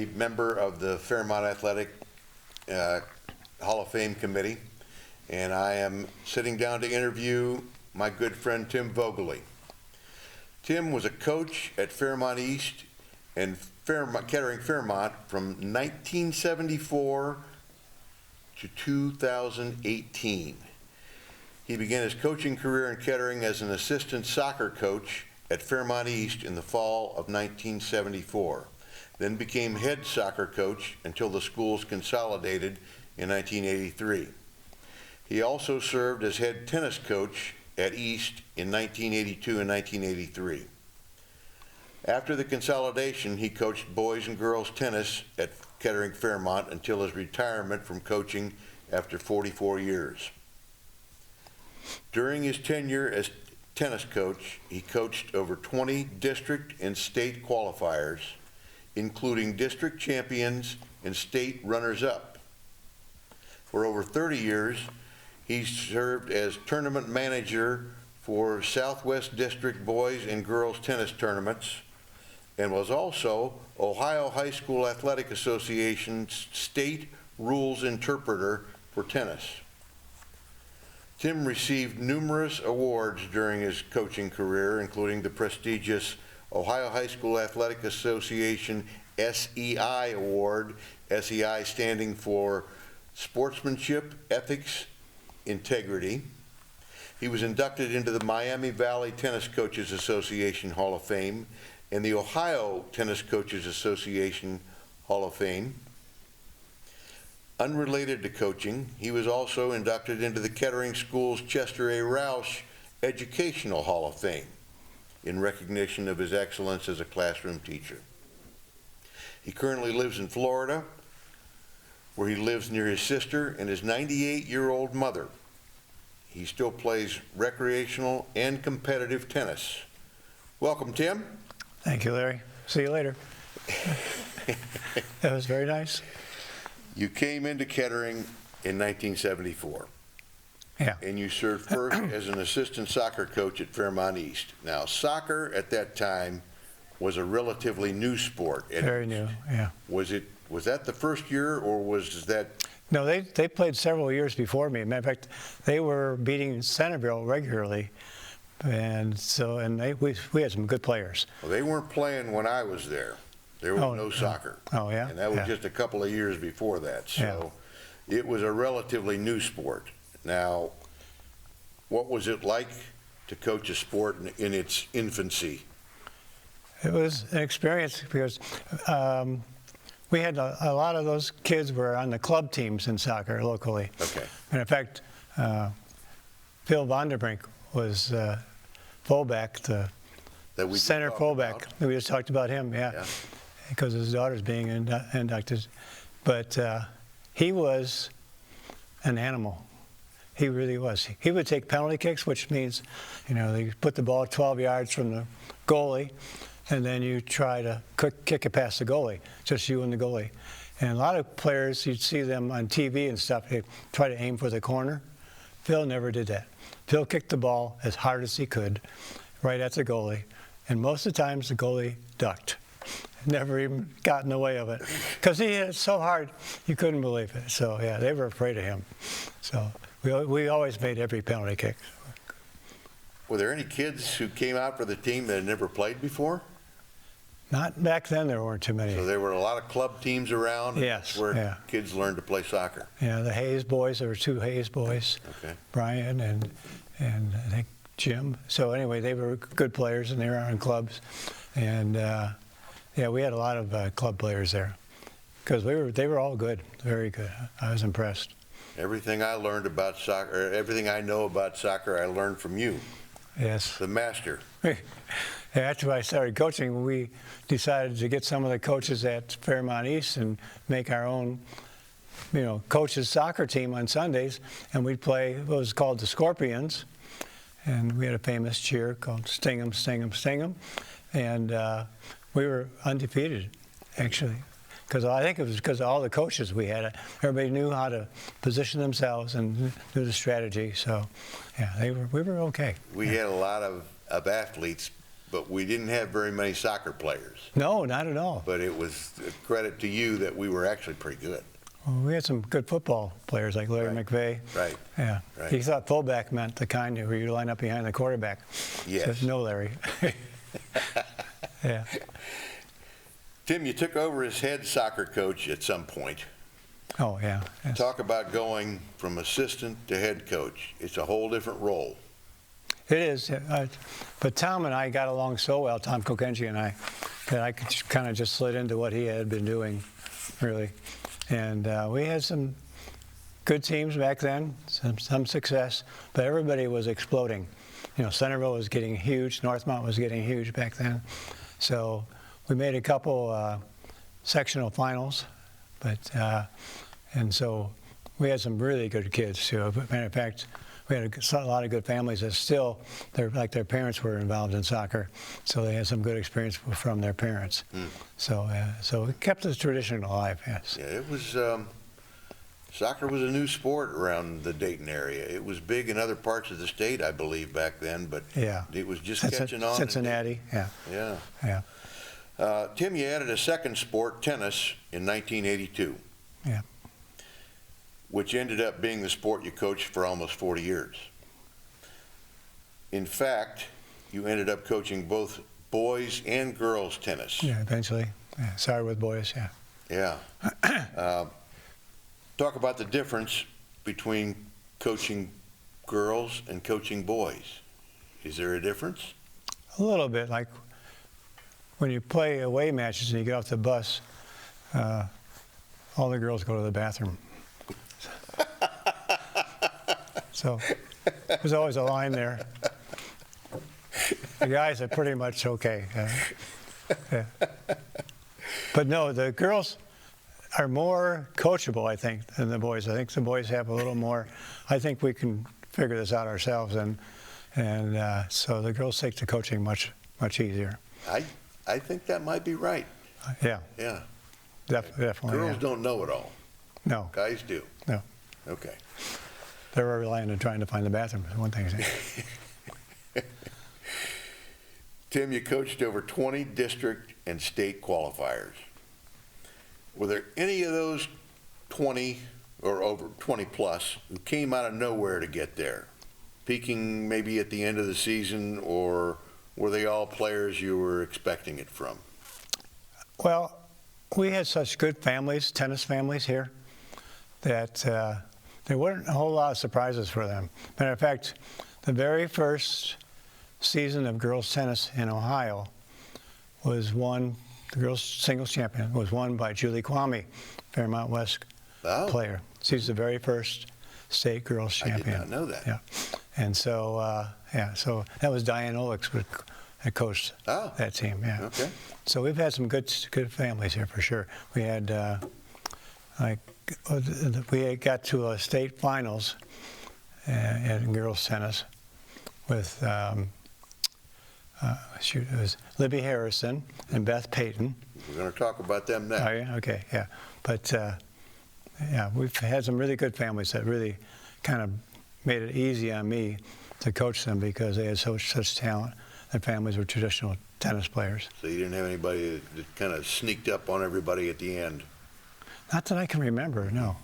a member of the Fairmont Athletic Hall of Fame Committee, and I am sitting down to interview my good friend Tim Voegeli. Tim was a coach at Fairmont East and Kettering Fairmont from 1974 to 2018. He began his coaching career in Kettering as an assistant soccer coach at Fairmont East in the fall of 1974, then became head soccer coach until the schools consolidated in 1983. He also served as head tennis coach at East in 1982 and 1983. After the consolidation, he coached boys and girls tennis at Kettering Fairmont until his retirement from coaching after 44 years. During his tenure as tennis coach, he coached over 20 district and state qualifiers, including district champions and state runners-up. For over 30 years, he served as tournament manager for Southwest District boys and girls tennis tournaments, and was also Ohio High School Athletic Association's state rules interpreter for tennis. Tim received numerous awards during his coaching career, including the prestigious Ohio High School Athletic Association SEI Award, SEI standing for Sportsmanship, Ethics, Integrity. He was inducted into the Miami Valley Tennis Coaches Association Hall of Fame and the Ohio Tennis Coaches Association Hall of Fame. Unrelated to coaching, he was also inducted into the Kettering School's Chester A. Roush Educational Hall of Fame in recognition of his excellence as a classroom teacher. He currently lives in Florida, where he lives near his sister and his 98-year-old mother. He still plays recreational and competitive tennis. Welcome, Tim. Thank you, Larry. See you later. That was very nice. You came into Kettering in 1974. Yeah. And you served first as an assistant soccer coach at Fairmont East. Now, soccer at that time was a relatively new sport. Very new, yeah. Was that the first year, or was that? No, they played several years before me. Matter of fact, they were beating Centerville regularly, and we had some good players. Well, they weren't playing when I was there. There was no soccer. Oh, yeah? And that was just a couple of years before that. So it was a relatively new sport. Now, what was it like to coach a sport in its infancy? It was an experience because we had a lot of those kids were on the club teams in soccer locally. Okay. And in fact, Phil Vonderbrink was fullback, the center fullback. We just talked about him, yeah. Because his daughter's being inducted. But he was an animal. He really was. He would take penalty kicks, which means, they put the ball 12 yards from the goalie, and then you try to kick it past the goalie, just you and the goalie. And a lot of players, you'd see them on TV and stuff, they try to aim for the corner. Phil never did that. Phil kicked the ball as hard as he could, right at the goalie. And most of the times, the goalie ducked. Never even got in the way of it. Because he hit it so hard, you couldn't believe it. So, yeah, they were afraid of him. So we always made every penalty kick. Were there any kids who came out for the team that had never played before? Not back then, there weren't too many. So there were a lot of club teams around? Yes, where kids learned to play soccer? Yeah, the Hayes boys, there were two Hayes boys. Okay. Brian and I think Jim. So anyway, they were good players and they were on clubs. And we had a lot of club players there because they were all good, very good. I was impressed. Everything I learned about soccer, everything I know about soccer, I learned from you. Yes. The master. After I started coaching, we decided to get some of the coaches at Fairmont East and make our own, coaches' soccer team on Sundays, and we'd play what was called the Scorpions, and we had a famous cheer called Sting 'em, Sting 'em, Sting 'em, and we were undefeated, actually, because I think it was because of all the coaches we had. Everybody knew how to position themselves and do the strategy, so yeah, we were okay. We had a lot of athletes but we didn't have very many soccer players. No, not at all. But it was a credit to you that we were actually pretty good. Well, we had some good football players like Larry McVeigh. Right. Yeah. Right. He thought fullback meant the kind where you line up behind the quarterback. Yes. So, no, Larry. Yeah. Tim, you took over as head soccer coach at some point. Oh, yeah. Yes. Talk about going from assistant to head coach. It's a whole different role. It is. But Tom and I got along so well, Tom Kokenji and I, that I kind of just slid into what he had been doing, really. And we had some good teams back then, some success, but everybody was exploding. You know, Centerville was getting huge, Northmont was getting huge back then. So we made a couple sectional finals, but and so we had some really good kids too. Matter of fact, we had a lot of good families that still, their parents were involved in soccer, so they had some good experience from their parents. So it kept the tradition alive. Yes. Yeah, it was. Soccer was a new sport around the Dayton area. It was big in other parts of the state, I believe, back then, but yeah, it was just catching on. Cincinnati, yeah. Yeah. Yeah. Tim, you added a second sport, tennis, in 1982. Yeah. Which ended up being the sport you coached for almost 40 years. In fact, you ended up coaching both boys and girls tennis. Yeah, eventually. Yeah, started with boys, yeah. Yeah. Talk about the difference between coaching girls and coaching boys. Is there a difference? A little bit. Like when you play away matches and you get off the bus, all the girls go to the bathroom. So there's always a line there. The guys are pretty much okay. Yeah. But no, the girls are more coachable, I think, than the boys. I think the boys have a little more. I think we can figure this out ourselves, and so the girls take to coaching much easier. I think that might be right. Yeah. Yeah. Definitely. Girls don't know it all. No. Guys do. No. Okay. They're relying on trying to find the bathroom. One thing. Tim, you coached over 20 district and state qualifiers. Were there any of those 20 or over 20 plus who came out of nowhere to get there? Peaking maybe at the end of the season, or were they all players you were expecting it from? Well, we had such good families, tennis families here, that there weren't a whole lot of surprises for them. Matter of fact, the very first season of girls tennis in Ohio was won. The girls singles champion was won by Julie Kwame, Fairmont West player. She's the very first state girls champion. I did not know that. Yeah, and so so that was Diane Olix that coached that team. Yeah. Okay. So we've had some good families here for sure. We had we got to a state finals in girls tennis with. It was Libby Harrison and Beth Payton. We're going to talk about them next. Oh, yeah? Okay, yeah. But, yeah, we've had some really good families that really kind of made it easy on me to coach them because they had such talent. Their families were traditional tennis players. So you didn't have anybody that kind of sneaked up on everybody at the end? Not that I can remember, no.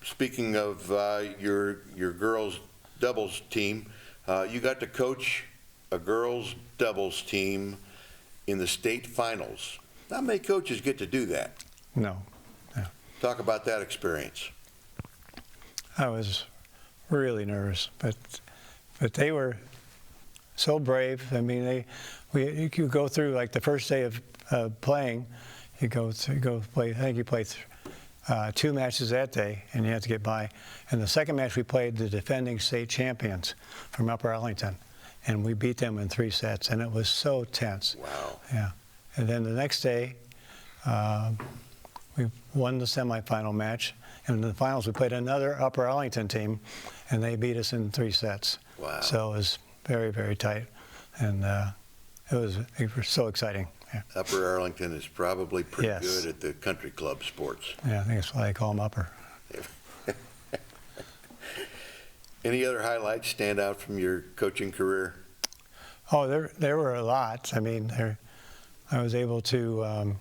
Speaking of your girls' doubles team, you got to coach a girls' doubles team in the state finals. Not many coaches get to do that. No. Talk about that experience. I was really nervous, but they were so brave. I mean, you go through like the first day of playing, you go play. I think you played 2 matches that day, and you have to get by. And the second match, we played the defending state champions from Upper Arlington, and we beat them in 3 sets, and it was so tense. Wow. Yeah. And then the next day, we won the semifinal match, and in the finals, we played another Upper Arlington team, and they beat us in 3 sets. Wow. So it was very, very tight, and it was so exciting. Yeah. Upper Arlington is probably pretty Yes. good at the country club sports. Yeah, I think that's why they call them Upper. Any other highlights stand out from your coaching career? Oh, there were a lot. I mean, I was able to,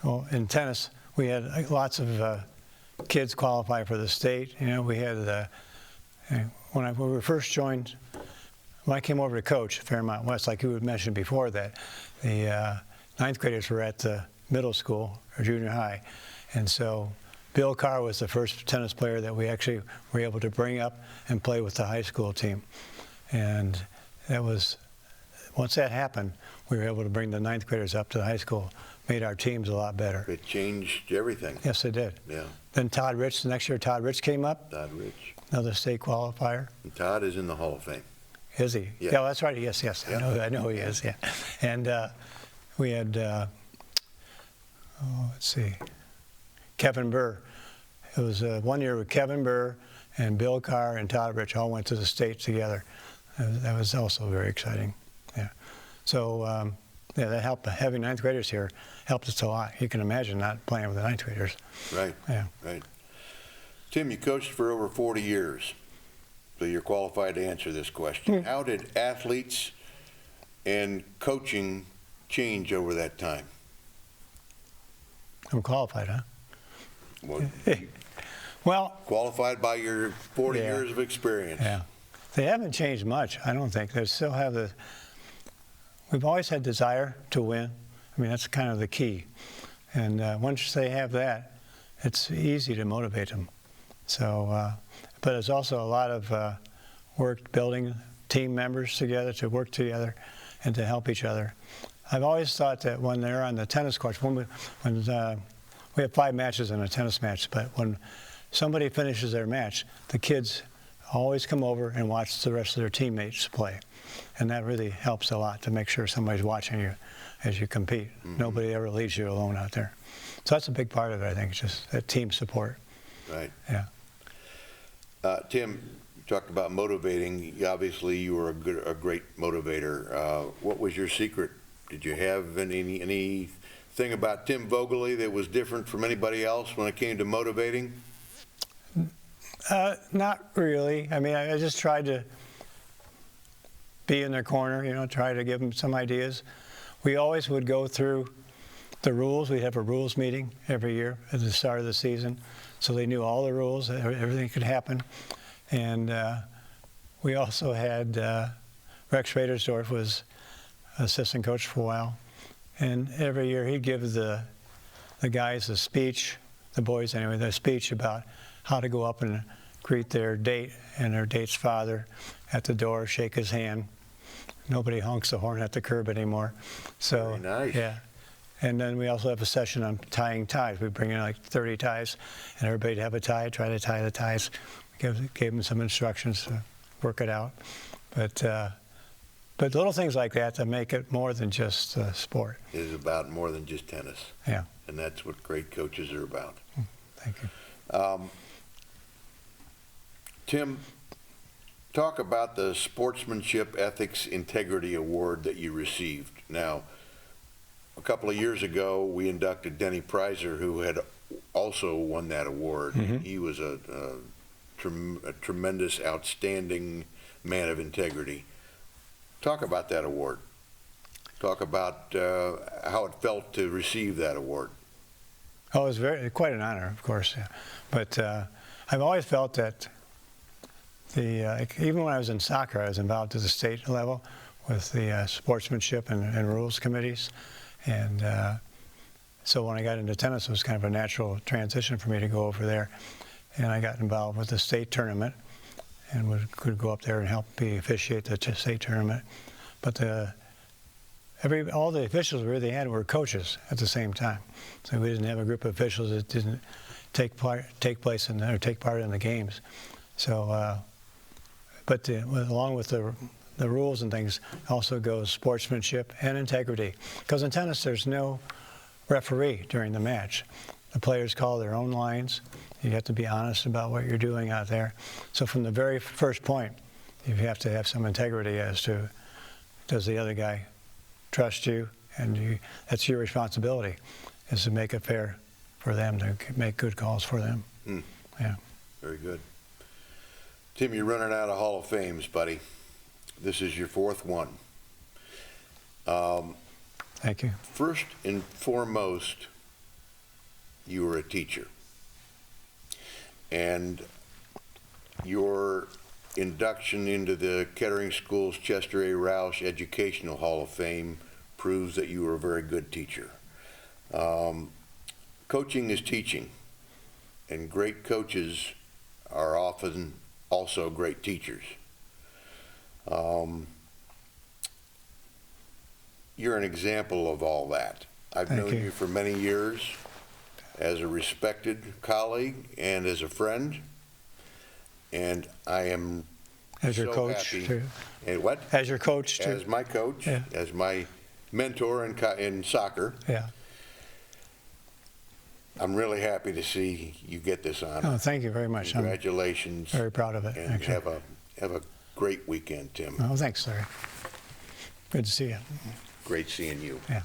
well, in tennis, we had lots of kids qualify for the state. You know, we had, when we first joined, when I came over to coach at Fairmont West, like you had mentioned before that, the ninth graders were at the middle school or junior high. And so Bill Carr was the first tennis player that we actually were able to bring up and play with the high school team. And that was, once that happened, we were able to bring the ninth graders up to the high school, made our teams a lot better. It changed everything. Yes, it did. Yeah. Then Todd Rich, the next year Todd Rich came up. Todd Rich. Another state qualifier. And Todd is in the Hall of Fame. Is he? Yeah. Yeah, that's right. Yes, yes. Yeah. I know he is, yeah. And we had, let's see, Kevin Burr. It was 1 year with Kevin Burr and Bill Carr and Todd Rich all went to the state together. That was also very exciting. Yeah. So, yeah, that helped. Having ninth graders here helped us a lot. You can imagine not playing with the ninth graders. Right. Yeah. Right. Tim, you coached for over 40 years, so you're qualified to answer this question. How did athletes and coaching change over that time? I'm qualified, huh? Well, Well, qualified by your 40 Yeah. years of experience. yeah. They haven't changed much, I don't think. They still have we've always had desire to win. I mean, that's kind of the key. And once they have that, it's easy to motivate them. So, but it's also a lot of work building team members together to work together and to help each other. I've always thought that when they're on the tennis courts, when we have 5 matches in a tennis match, but when somebody finishes their match, the kids always come over and watch the rest of their teammates play. And that really helps a lot to make sure somebody's watching you as you compete. Mm-hmm. Nobody ever leaves you alone out there. So that's a big part of it, I think, just that team support. Right. Yeah. Tim, you talked about motivating. Obviously, you were a great motivator. What was your secret? Did you have anything about Tim Voegeli that was different from anybody else when it came to motivating? Not really. I mean, I just tried to be in their corner, you know, try to give them some ideas. We always would go through the rules. We'd have a rules meeting every year at the start of the season, so they knew all the rules, everything could happen. And we also had Rex Radersdorf was assistant coach for a while, and every year he'd give the guys a speech, the boys anyway, the speech about how to go up and greet their date and their date's father at the door, shake his hand. Nobody honks the horn at the curb anymore. So, very nice. Yeah. And then we also have a session on tying ties. We bring in like 30 ties, and everybody have a tie, try to tie the ties. Gave them some instructions to work it out. But little things like that to make it more than just sport. It is about more than just tennis. Yeah. And that's what great coaches are about. Thank you. Tim, talk about the Sportsmanship Ethics Integrity Award that you received. Now, a couple of years ago, we inducted Denny Prizer, who had also won that award. Mm-hmm. He was a tremendous, outstanding man of integrity. Talk about that award. Talk about how it felt to receive that award. Oh, it was quite an honor, of course. Yeah. But I've always felt that even when I was in soccer, I was involved at the state level with the sportsmanship and rules committees. And so when I got into tennis, it was kind of a natural transition for me to go over there. And I got involved with the state tournament and could go up there and help officiate the state tournament. But all the officials we really had were coaches at the same time. So we didn't have a group of officials that didn't take part in the games. So, but along with the rules and things also goes sportsmanship and integrity. Because in tennis, there's no referee during the match. The players call their own lines. You have to be honest about what you're doing out there. So from the very first point, you have to have some integrity as to, does the other guy trust you? And that's your responsibility, is to make it fair for them, to make good calls for them. Mm. Yeah. Very good. Tim, you're running out of Hall of Fames, buddy. This is your fourth one. Thank you. First and foremost, you were a teacher. And your induction into the Kettering Schools Chester A. Roush Educational Hall of Fame proves that you were a very good teacher. Coaching is teaching, and great coaches are often also great teachers. You're an example of all that. I've known you for many years as a respected colleague and as a friend, and I am As your so coach, happy. too. And what? As your coach, too. As my coach, Yeah. as my mentor in soccer. Yeah. I'm really happy to see you get this honor. Oh, thank you very much. Congratulations. I'm very proud of it, And actually. have a great weekend, Tim. Oh, thanks, Larry. Good to see you. Great seeing you. Yeah.